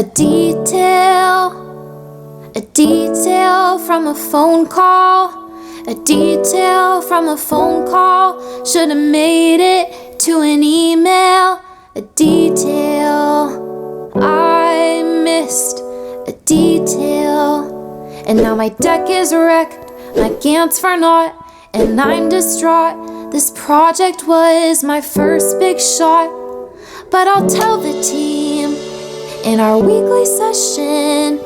A detail from a phone call. A detail from a phone call should've made it to an email. A detail I missed. A detail. And now my deck is wrecked, my Gant's for naught, and I'm distraught. This project was my first big shot, but I'll tell the team in our weekly session,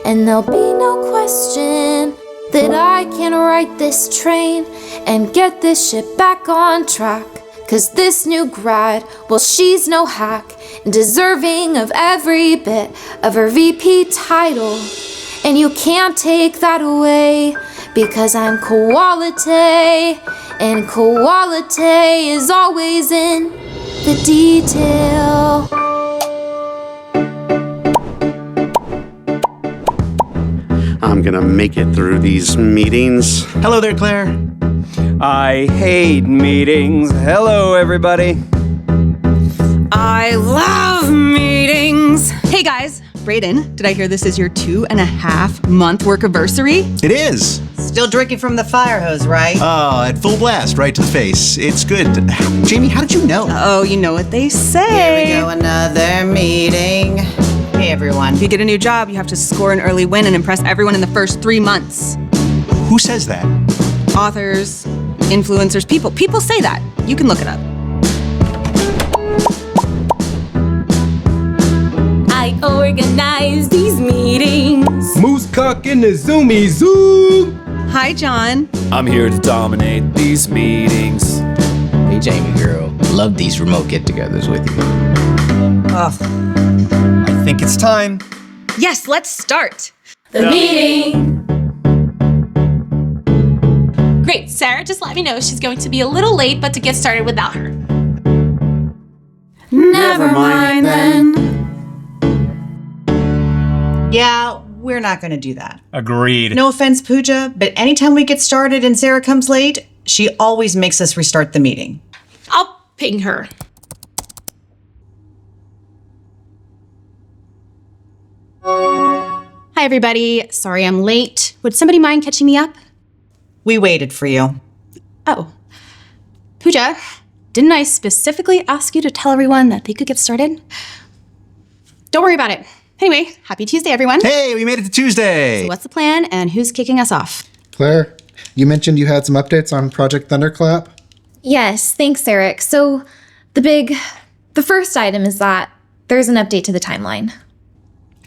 and there'll be no question that I can right this train and get this shit back on track. 'Cause this new grad, well, she's no hack, and deserving of every bit of her VP title. And you can't take that away, because I'm quality, and quality is always in the detail. I'm gonna make it through these meetings. Hello there, Claire. I hate meetings. Hello, everybody. I love meetings. Hey guys, Brayden, did I hear this is your 2.5-month workiversary? It is. Still drinking from the fire hose, right? Oh, at full blast, right to the face. It's good. Jamie, how did you know? Oh, you know what they say. Here we go, another meeting. Hey, everyone. If you get a new job, you have to score an early win and impress everyone in the first 3 months. Who says that? Authors, influencers, people say that. You can look it up. I organize these meetings. Moose cock in the zoomy zoo. Hi, John. I'm here to dominate these meetings. Hey, Jamie girl, love these remote get-togethers with you. Ugh. I think it's time. Yes, let's start. The meeting. Great, Sarah just let me know she's going to be a little late, but to get started without her. Never mind then. Yeah, we're not gonna do that. Agreed. No offense, Pooja, but anytime we get started and Sarah comes late, she always makes us restart the meeting. I'll ping her. Hi, everybody. Sorry I'm late. Would somebody mind catching me up? We waited for you. Oh. Pooja, didn't I specifically ask you to tell everyone that they could get started? Don't worry about it. Anyway, happy Tuesday, everyone. Hey, we made it to Tuesday. So what's the plan and who's kicking us off? Claire, you mentioned you had some updates on Project Thunderclap? Yes, thanks, Eric. So the first item is that there's an update to the timeline.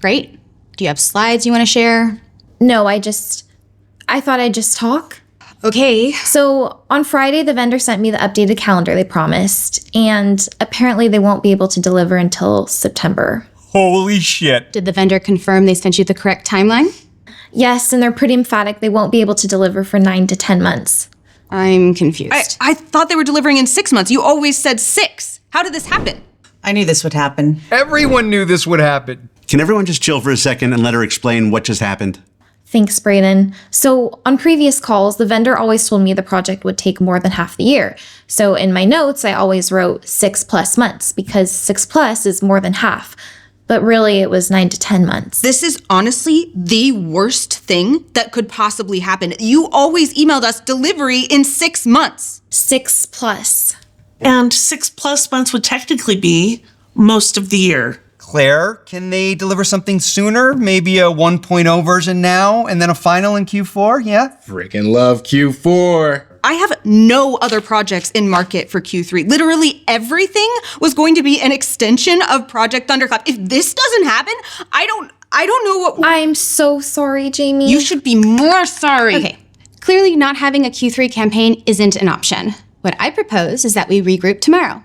Great. Do you have slides you want to share? No, I thought I'd just talk. Okay. So on Friday, the vendor sent me the updated calendar they promised, and apparently they won't be able to deliver until September. Holy shit. Did the vendor confirm they sent you the correct timeline? Yes, and they're pretty emphatic they won't be able to deliver for 9 to 10 months. I'm confused. I thought they were delivering in 6 months. You always said 6. How did this happen? I knew this would happen. Everyone knew this would happen. Can everyone just chill for a second and let her explain what just happened? Thanks, Brayden. So on previous calls, the vendor always told me the project would take more than half the year. So in my notes, I always wrote 6+ months because 6+ is more than half. But really, it was 9 to 10 months. This is honestly the worst thing that could possibly happen. You always emailed us delivery in 6 months. 6+. And 6+ months would technically be most of the year. Claire, can they deliver something sooner? Maybe a 1.0 version now and then a final in Q4, yeah? Freaking love Q4. I have no other projects in market for Q3. Literally everything was going to be an extension of Project Thunderclap. If this doesn't happen, I don't know what... I'm so sorry, Jamie. You should be more sorry. Okay. Clearly not having a Q3 campaign isn't an option. What I propose is that we regroup tomorrow.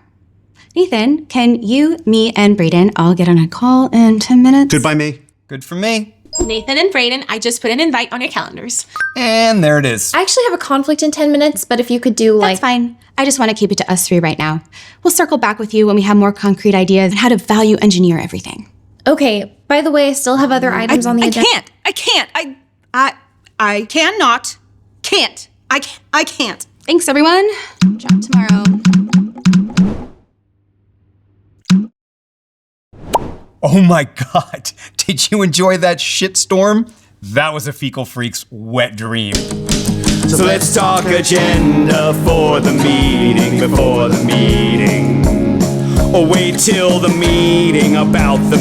Nathan, can you, me, and Brayden all get on a call in 10 minutes? Good by me. Good for me. Nathan and Brayden, I just put an invite on your calendars. And there it is. I actually have a conflict in 10 minutes, but if you could do That's fine. I just want to keep it to us three right now. We'll circle back with you when we have more concrete ideas on how to value engineer everything. Okay, by the way, I still have other items on the agenda. I can't. Thanks, everyone. Chat tomorrow. Oh my God, did you enjoy that shitstorm? That was a Fecal Freak's wet dream. So let's talk agenda for the meeting, before the meeting. Or wait till the meeting, about the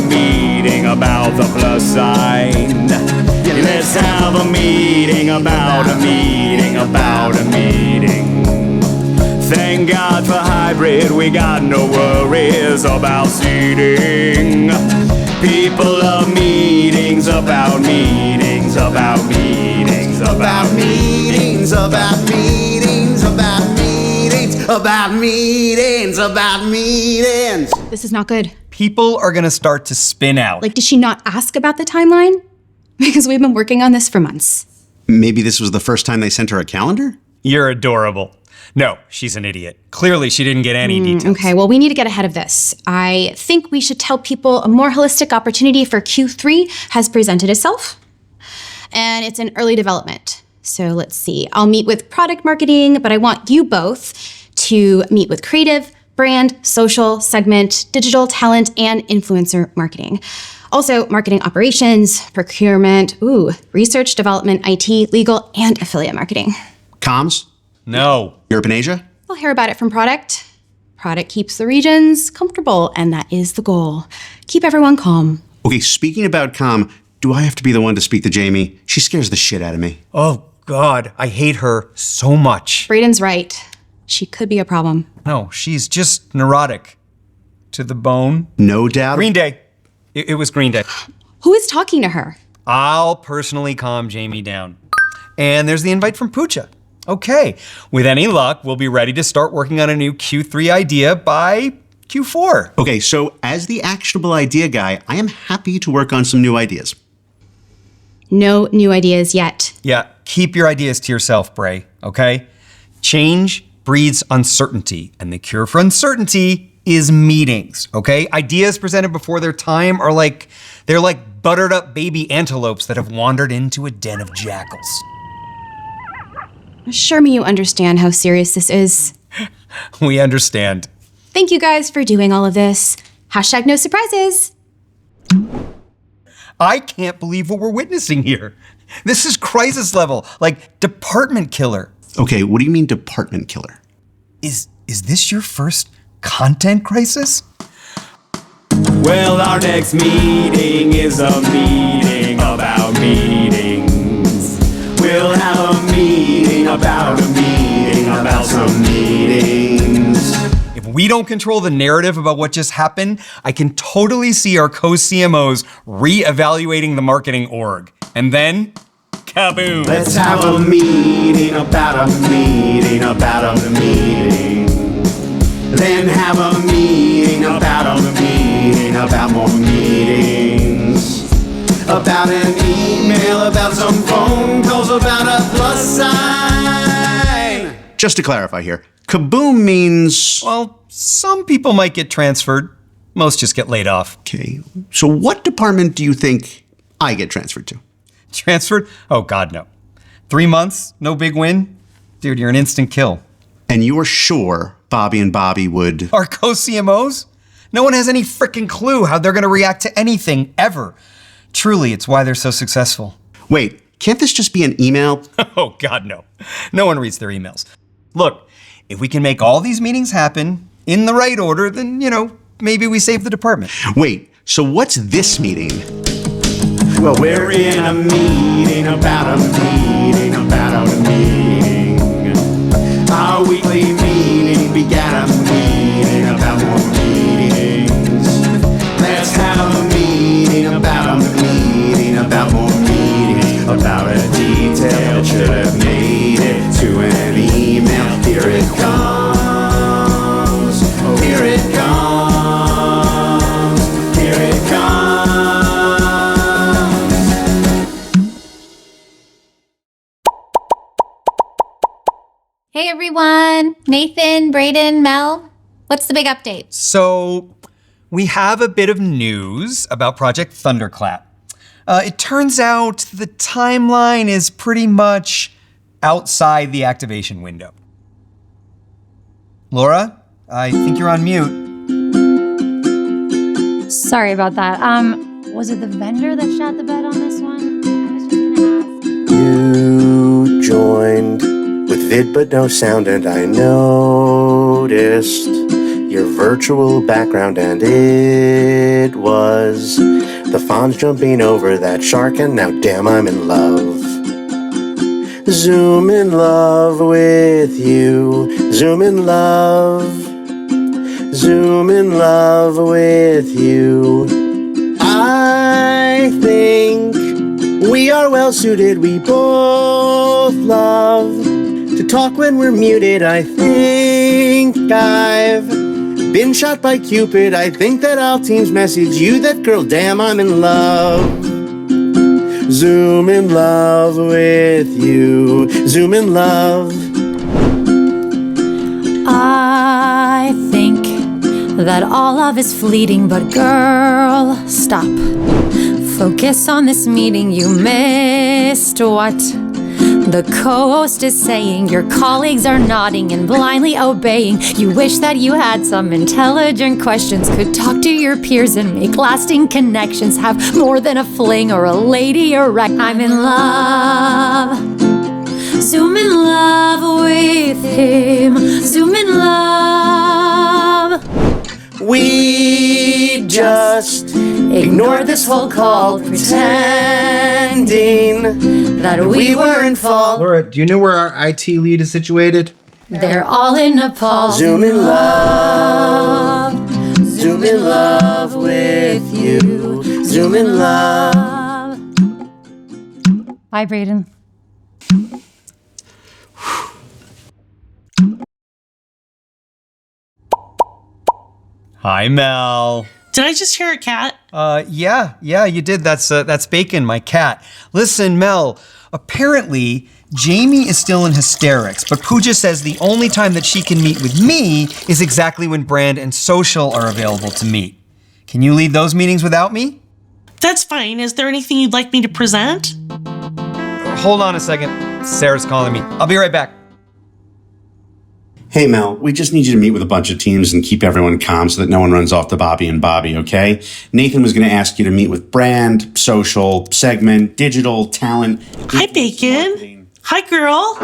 plus sign. Yeah, let's have a meeting, about a meeting. Thank God for hybrid, we got no worries about seating. People love meetings, about meetings. This is not good. People are gonna start to spin out. Like, did she not ask about the timeline? Because we've been working on this for months. Maybe this was the first time they sent her a calendar? You're adorable. No, she's an idiot. Clearly, she didn't get any details. Okay, well, we need to get ahead of this. I think we should tell people a more holistic opportunity for Q3 has presented itself, and it's in early development. So let's see. I'll meet with product marketing, but I want you both to meet with creative, brand, social, segment, digital, talent, and influencer marketing. Also, marketing operations, procurement, research, development, IT, legal, and affiliate marketing. Comms? No. Europe and Asia? We'll hear about it from product. Product keeps the regions comfortable, and that is the goal. Keep everyone calm. Okay, speaking about comm, do I have to be the one to speak to Jamie? She scares the shit out of me. Oh God, I hate her so much. Braden's right. She could be a problem. No, she's just neurotic. To the bone. No doubt. Green Day. It was Green Day. Who is talking to her? I'll personally calm Jamie down. And there's the invite from Pooja. Okay, with any luck, we'll be ready to start working on a new Q3 idea by Q4. Okay, so as the actionable idea guy, I am happy to work on some new ideas. No new ideas yet. Yeah, keep your ideas to yourself, Bray, okay? Change breeds uncertainty, and the cure for uncertainty is meetings, okay? Ideas presented before their time are they're like buttered up baby antelopes that have wandered into a den of jackals. Assure me you understand how serious this is. We understand. Thank you guys for doing all of this. Hashtag no surprises. I can't believe what we're witnessing here. This is crisis level, like department killer. Okay, what do you mean department killer? Is this your first content crisis? Well, our next meeting is a meeting about meetings. We'll have a meeting about some meetings. If we don't control the narrative about what just happened, I can totally see our co-CMOs re-evaluating the marketing org. And then, kaboom! Let's have a meeting about a meeting. Then have a meeting about more meetings. About an email, about some phone calls, about a plus sign. Just to clarify here, kaboom means... Well, some people might get transferred. Most just get laid off. Okay, so what department do you think I get transferred to? Transferred? Oh God, no. 3 months, no big win? Dude, you're an instant kill. And you're sure Bobby and Bobby would... Our co-CMOs? No one has any freaking clue how they're gonna react to anything, ever. Truly, it's why they're so successful. Wait, can't this just be an email? Oh God, no. No one reads their emails. Look, if we can make all these meetings happen in the right order, then, maybe we save the department. Wait, so what's this meeting? Well, we're in a meeting about a meeting. Our weekly meeting began a meeting about more meetings. Let's have a meeting about more meetings. About a detail should have made it to an email. Here it comes. Here it comes. Here it comes. Hey everyone, Nathan, Braden, Mel. What's the big update? So, we have a bit of news about Project Thunderclap. It turns out the timeline is pretty much outside the activation window. Laura, I think you're on mute. Sorry about that. Was it the vendor that shot the bed on this one? I was just gonna ask. You joined with vid but no sound, and I noticed your virtual background, and it was the fawns jumping over that shark, and now damn, I'm in love. Zoom in love with you. Zoom in love. Zoom in love with you. I think we are well suited. We both love to talk when we're muted. I think I've been shot by Cupid. I think that I'll Teams message you that girl. Damn, I'm in love. Zoom in love with you. Zoom in love. I think that all love is fleeting, but girl, stop. Focus on this meeting. You missed what the co-host is saying. Your colleagues are nodding and blindly obeying. You wish that you had some intelligent questions, could talk to your peers and make lasting connections, have more than a fling or a lady erect. I'm in love. Zoom in love with him. Zoom in love. We just ignored this whole call, pretending that we were in fault. Laura, do you know where our IT lead is situated? They're all in Nepal. Zoom in love. Zoom in love with you. Zoom in love. Bye, Brayden. Hi, Mel. Did I just hear a cat? Yeah, you did. That's Bacon, my cat. Listen, Mel, apparently Jamie is still in hysterics, but Pooja says the only time that she can meet with me is exactly when Brand and Social are available to meet. Can you lead those meetings without me? That's fine. Is there anything you'd like me to present? Hold on a second. Sarah's calling me. I'll be right back. Hey, Mel, we just need you to meet with a bunch of teams and keep everyone calm so that no one runs off to Bobby and Bobby, okay? Nathan was going to ask you to meet with Brand, Social, Segment, Digital, Talent. Hi, Bacon. Hi, girl.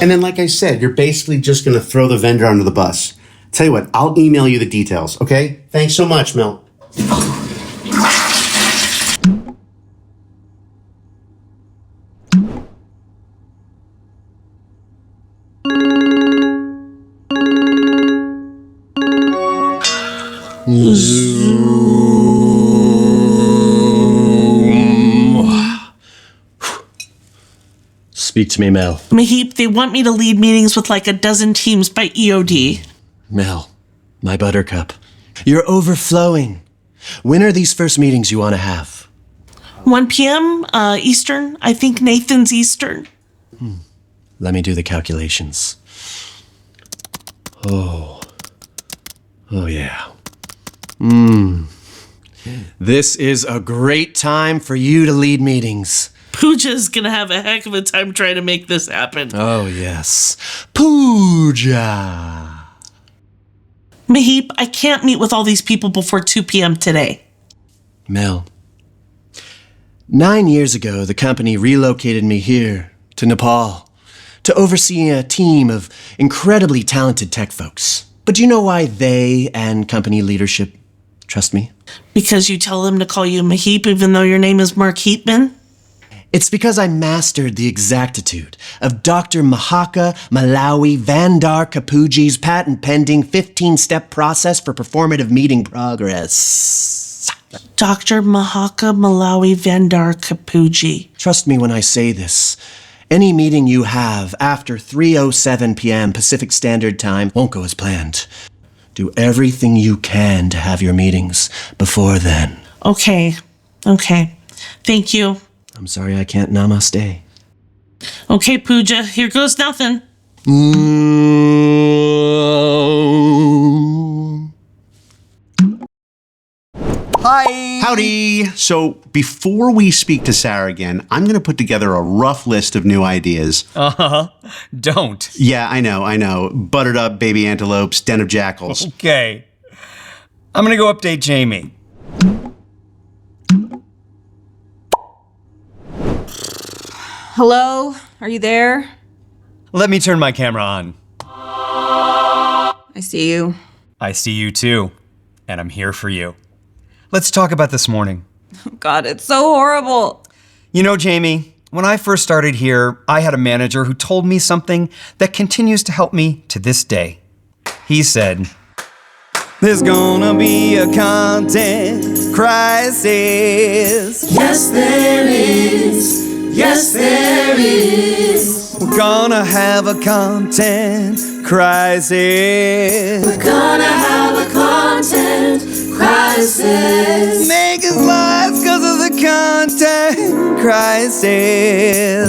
And then, like I said, you're basically just going to throw the vendor under the bus. Tell you what, I'll email you the details, okay? Thanks so much, Mel. Speak to me, Mel. Mahip, they want me to lead meetings with like a dozen teams by EOD. Mel, my buttercup. You're overflowing. When are these first meetings you want to have? 1 p.m. Eastern. I think Nathan's Eastern. Let me do the calculations. Oh yeah. This is a great time for you to lead meetings. Pooja's gonna have a heck of a time trying to make this happen. Oh, yes. Pooja. Mahip, I can't meet with all these people before 2 p.m. today. Mel, 9 years ago, the company relocated me here to Nepal to oversee a team of incredibly talented tech folks. But do you know why they and company leadership trust me? Because you tell them to call you Mahip even though your name is Mark Heapman? It's because I mastered the exactitude of Dr. Mahaka Malawi Vandar Kapuji's patent-pending 15-step process for performative meeting progress. Dr. Mahaka Malawi Vandar Kapuji. Trust me when I say this. Any meeting you have after 3:07 p.m. Pacific Standard Time won't go as planned. Do everything you can to have your meetings before then. Okay. Thank you. I'm sorry I can't namaste. Okay, Pooja, here goes nothing. Hi. Howdy. So before we speak to Sarah again, I'm going to put together a rough list of new ideas. Don't. Yeah, I know. Buttered up baby antelopes, den of jackals. Okay. I'm gonna go update Jamie. Hello? Are you there? Let me turn my camera on. I see you. I see you too, and I'm here for you. Let's talk about this morning. God, it's so horrible. You know, Jamie, when I first started here, I had a manager who told me something that continues to help me to this day. He said, "There's gonna be a content crisis. Yes, there is. Yes, there is. We're gonna have a content crisis. We're gonna have a content crisis. Make us lives because of the content crisis.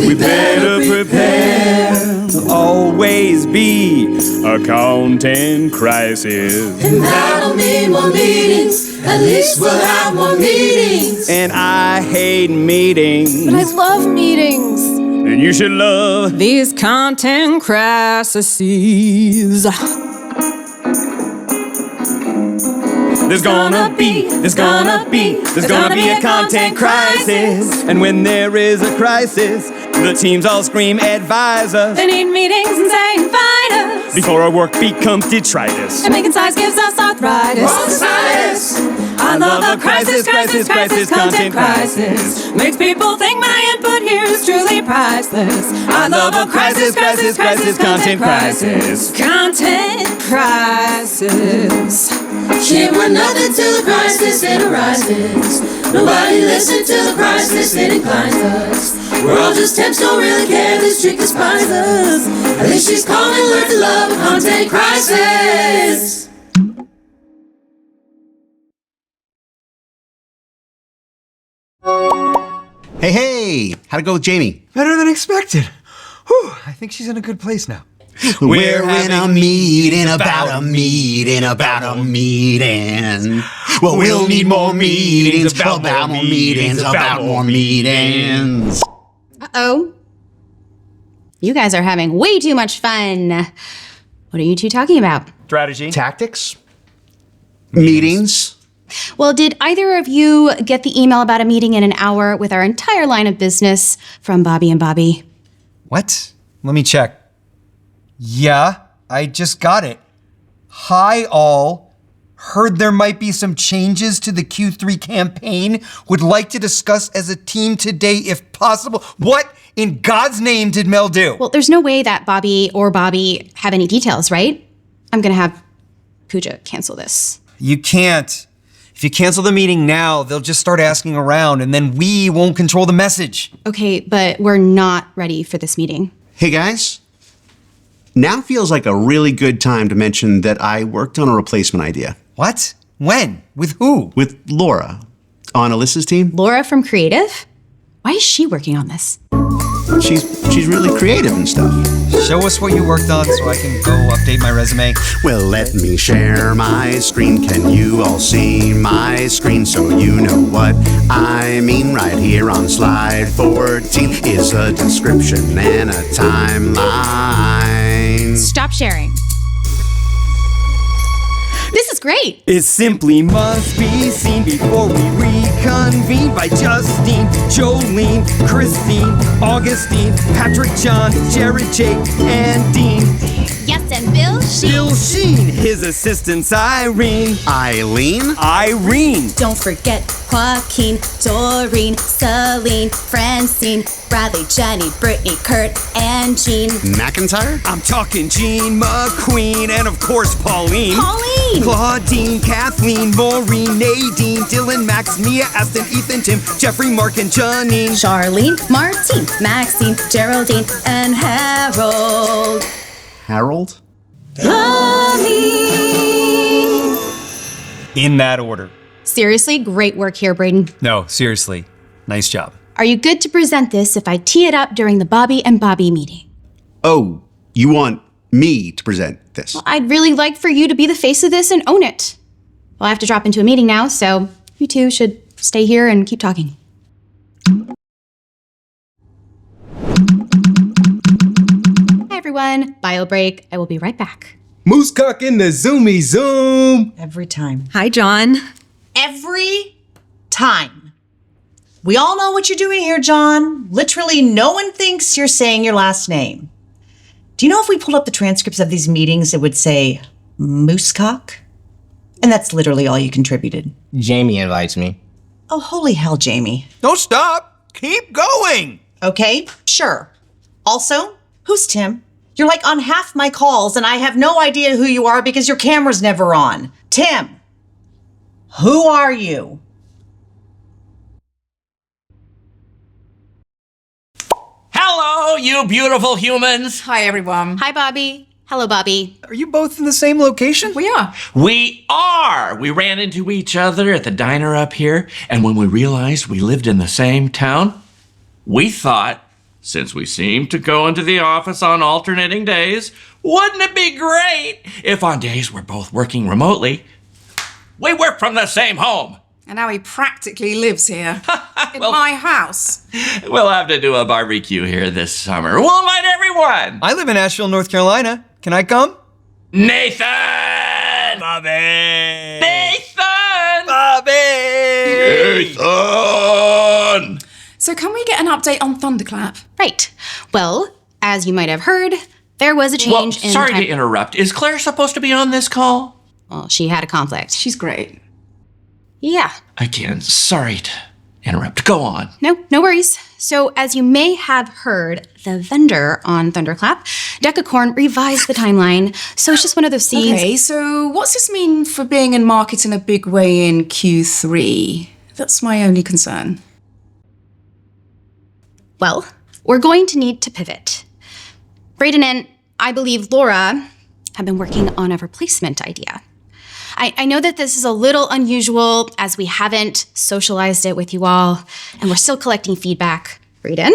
We better prepare to always be a content crisis. And that'll mean more meetings. At least we'll have more meetings. And I hate meetings. But I love meetings. And you should love these content crises. There's gonna be a content crisis. And when there is a crisis, the teams all scream, advise us. They need meetings and say, invite us. Before our work becomes detritus. And making size gives us arthritis. I love a crisis, content crisis. Makes people think my input here is truly priceless. I love a crisis, content crisis. Content crisis. Shit, we're nothing till the crisis it arises. Nobody listen till the crisis it inclines us. We're all just temps, don't really care, this chick despises us. At least she's calm and learned to love a content crisis. Hey, how'd it go with Jamie? Better than expected. Whew, I think she's in a good place now. We're in a meeting about a meeting about a meeting. Well, we'll need more meetings about more meetings about more meetings. Uh-oh. You guys are having way too much fun. What are you two talking about? Strategy. Tactics. Meetings. Well, did either of you get the email about a meeting in an hour with our entire line of business from Bobby and Bobby? What? Let me check. Yeah, I just got it. Hi all. Heard there might be some changes to the Q3 campaign. Would like to discuss as a team today if possible. What in God's name did Mel do? Well, there's no way that Bobby or Bobby have any details, right? I'm gonna have Pooja cancel this. You can't. If you cancel the meeting now, they'll just start asking around and then we won't control the message. Okay, but we're not ready for this meeting. Hey guys, now feels like a really good time to mention that I worked on a replacement idea. What? When? With who? With Laura on Alyssa's team. Laura from Creative? Why is she working on this? She's really creative and stuff. Show us what you worked on so I can go update my resume. Well, let me share my screen. Can you all see my screen so you know what I mean? Right here on slide 14 is a description and a timeline. Stop sharing. This is great. It simply must be seen before we reconvene by Justine, Jolene, Christine, Augustine, Patrick, John, Jared, Jake, and Dean. Yes, and Bill Sheen. Bill Sheen, his assistants Irene. Eileen? Irene. Don't forget Joaquin, Doreen, Celine, Francine, Bradley, Jenny, Brittany, Kurt, and Jean. McIntyre? I'm talking Jean McQueen and of course Pauline. Pauline! Claudine, Kathleen, Maureen, Nadine, Dylan, Max, Mia, Aston, Ethan, Tim, Jeffrey, Mark, and Janine. Charlene, Martine, Maxine, Geraldine, and Harold. Harold? Love me. In that order. Seriously, great work here, Brayden. No, seriously. Nice job. Are you good to present this if I tee it up during the Bobby and Bobby meeting? Oh, you want me to present this? Well, I'd really like for you to be the face of this and own it. Well, I have to drop into a meeting now, so you two should stay here and keep talking. Hi, everyone. Bio break. I will be right back. Moosecock in the zoomy zoom. Every time. Hi, John. Every time. We all know what you're doing here, John. Literally, no one thinks you're saying your last name. Do you know if we pulled up the transcripts of these meetings, it would say Moosecock? And that's literally all you contributed. Jamie invites me. Oh, holy hell, Jamie. Don't stop. Keep going. Okay, sure. Also, who's Tim? You're like on half my calls, and I have no idea who you are because your camera's never on. Tim, who are you? Hello, you beautiful humans. Hi, everyone. Hi, Bobby. Hello, Bobby. Are you both in the same location? We are. We are. We ran into each other at the diner up here, and when we realized we lived in the same town, we thought, since we seem to go into the office on alternating days, wouldn't it be great if on days we're both working remotely, we work from the same home? And now he practically lives here. In my house. We'll have to do a barbecue here this summer. We'll invite everyone. I live in Asheville, North Carolina. Can I come? Nathan! Bobby! Nathan! Bobby! Nathan! So can we get an update on Thunderclap? Right. Well, as you might have heard, there was a change in... Sorry to interrupt. Is Claire supposed to be on this call? Well, she had a conflict. She's great. Yeah. Again, sorry to interrupt. Go on. No worries. So, as you may have heard, the vendor on Thunderclap, Decacorn, revised the timeline. So it's just one of those scenes. Okay, so what's this mean for being in market in a big way in Q3? That's my only concern. Well, we're going to need to pivot. Brayden and, I believe, Laura have been working on a replacement idea. I know that this is a little unusual as we haven't socialized it with you all, and we're still collecting feedback. Brayden?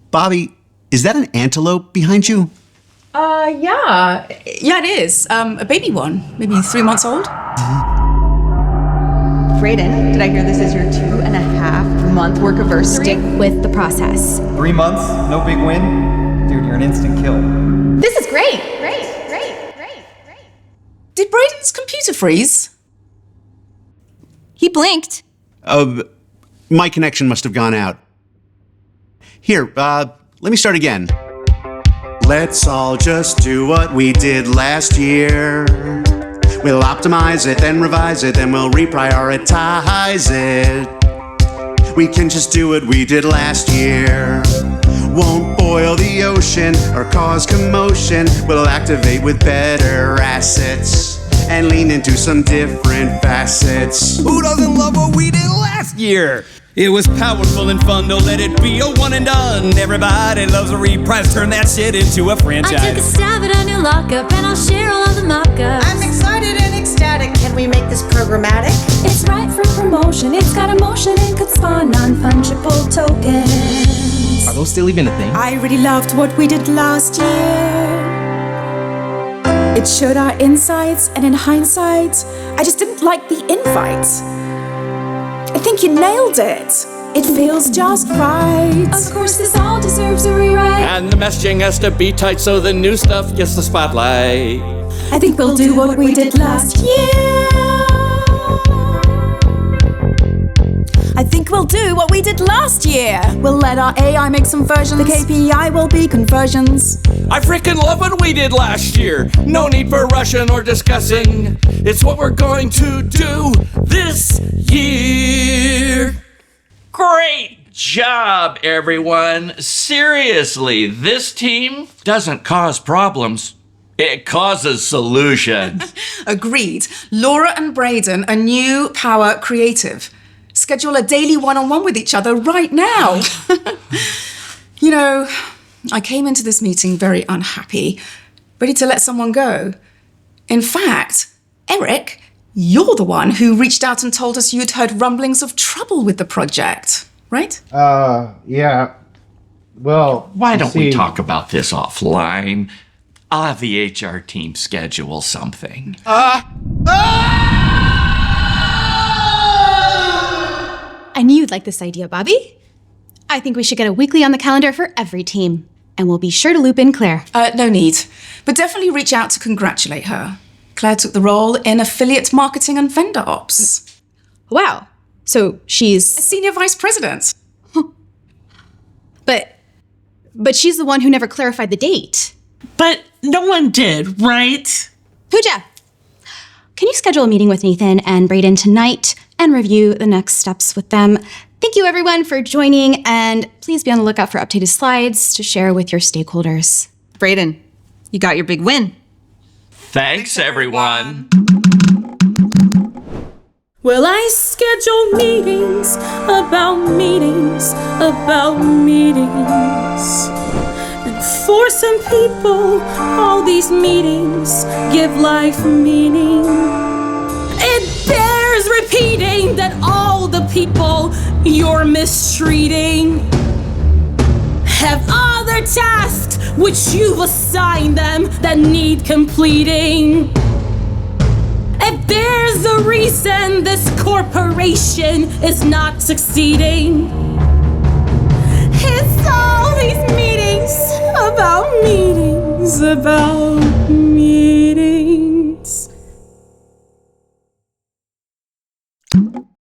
Bobby, is that an antelope behind you? Yeah. Yeah, it is. A baby one, maybe 3 months old. Brayden, did I hear this is your 2.5 month work of verse? Stick with the process. 3 months, no big win? Dude, you're an instant kill. This is great. Did Brayden's computer freeze? He blinked. My connection must have gone out. Here, let me start again. Let's all just do what we did last year. We'll optimize it, then revise it, then we'll reprioritize it. We can just do what we did last year. Won't boil the ocean or cause commotion. We'll activate with better assets and lean into some different facets. Who doesn't love what we did last year? It was powerful and fun, don't let it be a one and done. Everybody loves a reprise, turn that shit into a franchise. I took a stab at a new lockup and I'll share all of the mock-ups. I'm excited and ecstatic. Can we make this programmatic? It's right for promotion, it's got emotion and could spawn non-fungible tokens. Are those still even a thing? I really loved what we did last year. It showed our insights, and in hindsight, I just didn't like the invite. I think you nailed it. It feels just right. Of course, this all deserves a rewrite. And the messaging has to be tight so the new stuff gets the spotlight. I think we'll do what we did last year. I think we'll do what we did last year. We'll let our AI make some versions. The KPI will be conversions. I freaking love what we did last year. No need for rushing or discussing. It's what we're going to do this year. Great job, everyone. Seriously, this team doesn't cause problems. It causes solutions. Agreed. Laura and Brayden are new power creative. Schedule a daily one-on-one with each other right now. You know, I came into this meeting very unhappy. ready to let someone go. In fact, Eric, you're the one who reached out and told us you'd heard rumblings of trouble with the project, right? Yeah. Well, why don't we talk about this offline? I'll have the HR team schedule something. I knew you'd like this idea, Bobby. I think we should get a weekly on the calendar for every team. And we'll be sure to loop in Claire. No need. But definitely reach out to congratulate her. Claire took the role in affiliate marketing and vendor ops. Wow. So she's... a senior vice president. But she's the one who never clarified the date. But no one did, right? Pooja, can you schedule a meeting with Nathan and Brayden tonight and review the next steps with them? Thank you, everyone, for joining, and please be on the lookout for updated slides to share with your stakeholders. Brayden, you got your big win. Thanks, everyone. Well, I schedule meetings about meetings about meetings. And for some people, all these meetings give life meaning. It bears repeating that all the people you're mistreating have other tasks which you've assigned them that need completing. If there's a reason this corporation is not succeeding, it's all these meetings about